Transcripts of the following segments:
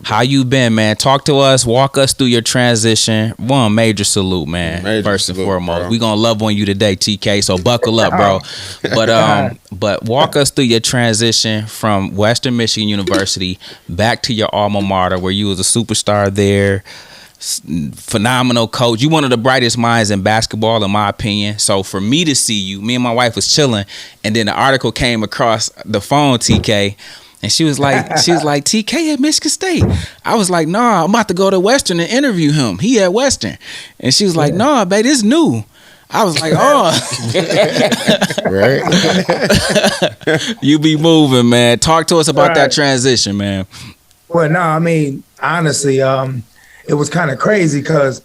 How you been, man? Talk to us. Walk us through your transition. One major salute, man. First and foremost, bro. We gonna love on you today, TK. So buckle up, bro. But walk us through your transition from Western Michigan University back to your alma mater, where you was a superstar there. Phenomenal coach. You one of the brightest minds in basketball, in my opinion. So for me to see you, me and my wife was chilling, and then the article came across the phone, TK. And she was like, TK at Michigan State. I was like, nah, I'm about to go to Western and interview him. He at Western. And she was like, nah, babe, this new. I was like, oh. Right. You be moving, man. Talk to us about that transition, man. Well, no, I mean, honestly, it was kind of crazy because,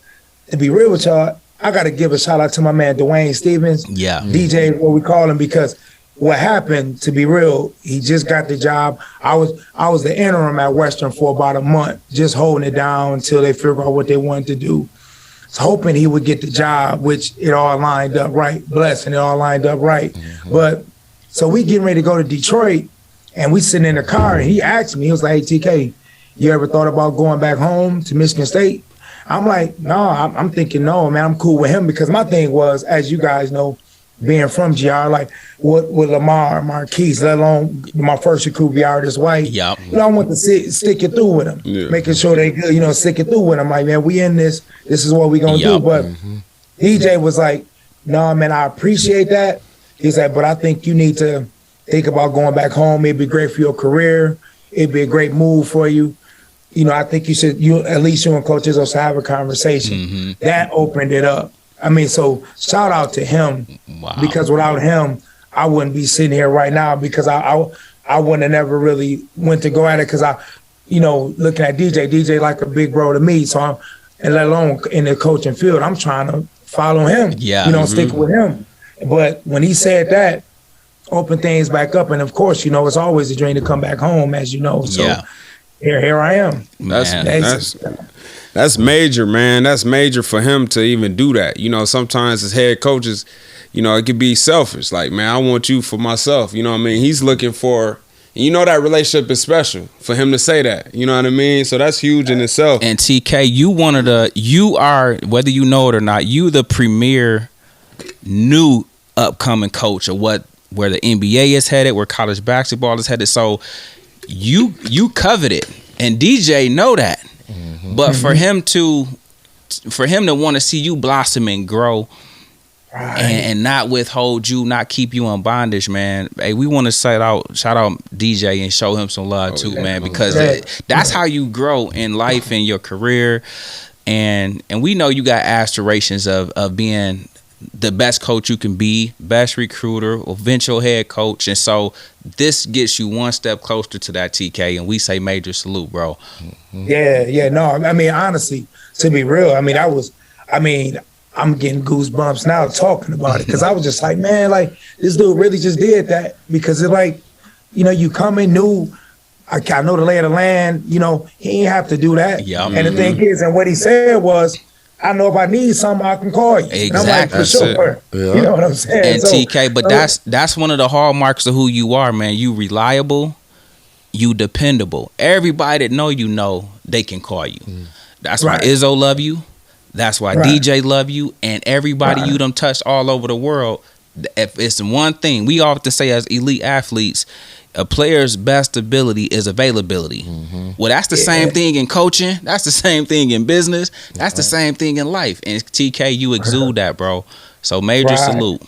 to be real with y'all, I got to give a shout out to my man, Dwayne Stevens. Yeah. DJ, what we call him, because what happened, to be real, he just got the job. I was the interim at Western for about a month, just holding it down until they figure out what they wanted to do. Was hoping he would get the job, which it all lined up right. Blessing, it all lined up right. Mm-hmm. But so we getting ready to go to Detroit, and we sitting in the car, and he asked me, he was like, hey, TK, you ever thought about going back home to Michigan State? I'm like, no, I'm thinking, no, man, I'm cool with him, because my thing was, as you guys know, being from GR, like with Lamar, Marquise, let alone my first recruit, Viardis White. Yep. You know, I want to stick it through with them, making sure they good, stick it through with them. Like, man, we in this. This is what we going to do. But DJ was like, no, man, I appreciate that. He said, but I think you need to think about going back home. It'd be great for your career. It'd be a great move for you. I think you should, at least you and Coach Izzo should have a conversation. Mm-hmm. That opened it up. I mean, so shout out to him. Wow. Because without him, I wouldn't be sitting here right now, because I wouldn't have never really went to go at it, because looking at DJ like a big bro to me. So and let alone in the coaching field, I'm trying to follow him. Yeah. Stick with him. But when he said that, open things back up. And of course, it's always a dream to come back home, as you know. So here I am. That's major, man. That's major for him to even do that. Sometimes as head coaches, it could be selfish. Like, man, I want you for myself. You know what I mean? He's looking for, that relationship is special for him to say that. You know what I mean? So that's huge in itself. And TK, you are, whether you know it or not, you the premier new upcoming coach of where the NBA is headed, where college basketball is headed. So you covet it, and DJ know that. Mm-hmm. But for him to want to see you blossom and grow, right, and not withhold you, not keep you in bondage, man. Hey, we want to shout out DJ and show him some love too, man, because that's how you grow in life and your career. And we know you got aspirations of being the best coach you can be, best recruiter, eventual head coach. And so this gets you one step closer to that, TK, and we say major salute, bro. Mm-hmm. Yeah, no, I mean, honestly, to be real, I'm getting goosebumps now talking about it, because I was just like, man, like, this dude really just did that, because it's like, you come in new, I know the lay of the land, he ain't have to do that. Yeah. And the thing is, and what he said was, I know if I need something, I can call you. Exactly. And I'm like, for sure. Yeah. You know what I'm saying? And TK, but that's one of the hallmarks of who you are, man. You reliable, you dependable. Everybody that know they can call you. That's why Izzo love you. That's why DJ love you. And everybody you done touched all over the world. If it's one thing we often say as elite athletes, a player's best ability is availability. Mm-hmm. Well, that's the same thing in coaching. That's the same thing in business. That's the same thing in life. And TK, you exude that, bro. So major salute.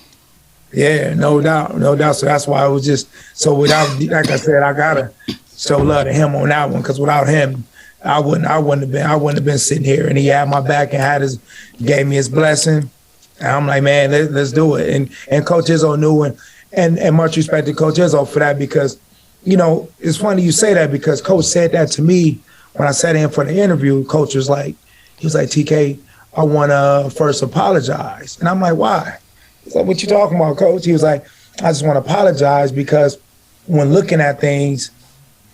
Yeah, no doubt. So that's why I was just, so without, like I said, I gotta show love to him on that one, because without him, I wouldn't have been sitting here. And he had my back and gave me his blessing. And I'm like, man, let's do it. And Coach Izzo knew, and much respect to Coach Izzo for that, because, it's funny you say that, because Coach said that to me when I sat in for the interview. Coach was like, TK, I want to first apologize. And I'm like, why? He's like, what you talking about, Coach? He was like, I just want to apologize because when looking at things,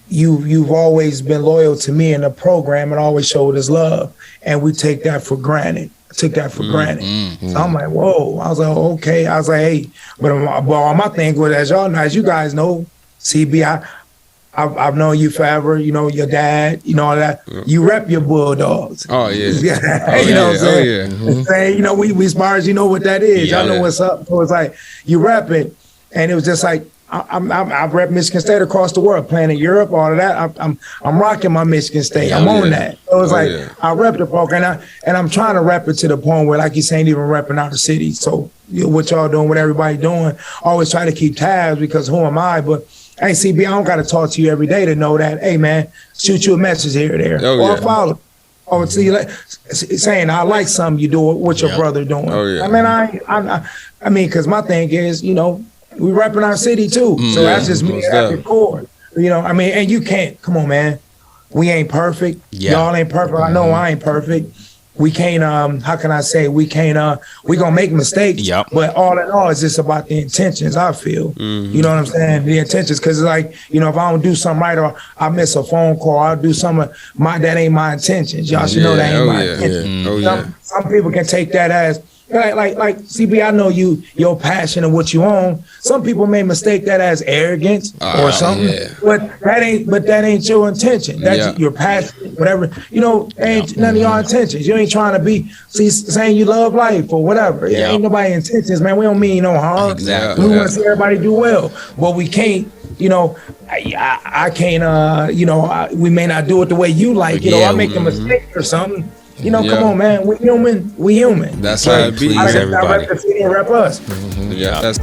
you've always been loyal to me in the program and always showed us love. And we take that for granted. Took that for granted. So I'm like, whoa. I was like, okay. I was like, hey, but my thing was, as you guys know, CB, I've known you forever. You know your dad. You know all that. You rep your Bulldogs. Oh yeah. You know what I'm saying? Saying, you know, we spars. You know what that is. Y'all know what's up. So it's like you rep it, and it was just like I've rep Michigan State across the world, playing in Europe, all of that. I'm rocking my Michigan State. I'm on that. So it's like I rep the program, and I'm trying to rep it to the point where, like you saying, even repping out the city. So you know, what y'all doing, what everybody doing, always try to keep tabs because who am I? But hey, CB, I don't got to talk to you every day to know that. Hey, man, shoot you a message here or there, or follow. Or see, like, saying I like something you do, what your brother doing. I mean, I mean, because my thing is, you know, we repping our city too. So that's just me at the core. You know, I mean, and you can't, come on, man. We ain't perfect. Y'all ain't perfect. I know I ain't perfect. We can't, how can I say, we can't, we gonna make mistakes. But all in all, it's just about the intentions, I feel. You know what I'm saying? The intentions, because it's like, you know, if I don't do something right or I miss a phone call, I'll do something, that ain't my intentions. Y'all should know that ain't my intentions. Some people can take that as, like CB, I know your passion and what you own. Some people may mistake that as arrogance or something, but that ain't your intention. That's your passion, whatever. You know, ain't none of your intentions. You ain't trying to be saying you love life or whatever. It ain't nobody intentions, man. We don't mean no harm. We want to see everybody do well, but we can't. You know, I can't. You know, we may not do it the way you like. You know, I make a mistake or something. You know, come on, man. We human. We human. That's how it be. Please, everybody. Rep the city and rep us. Yeah. That's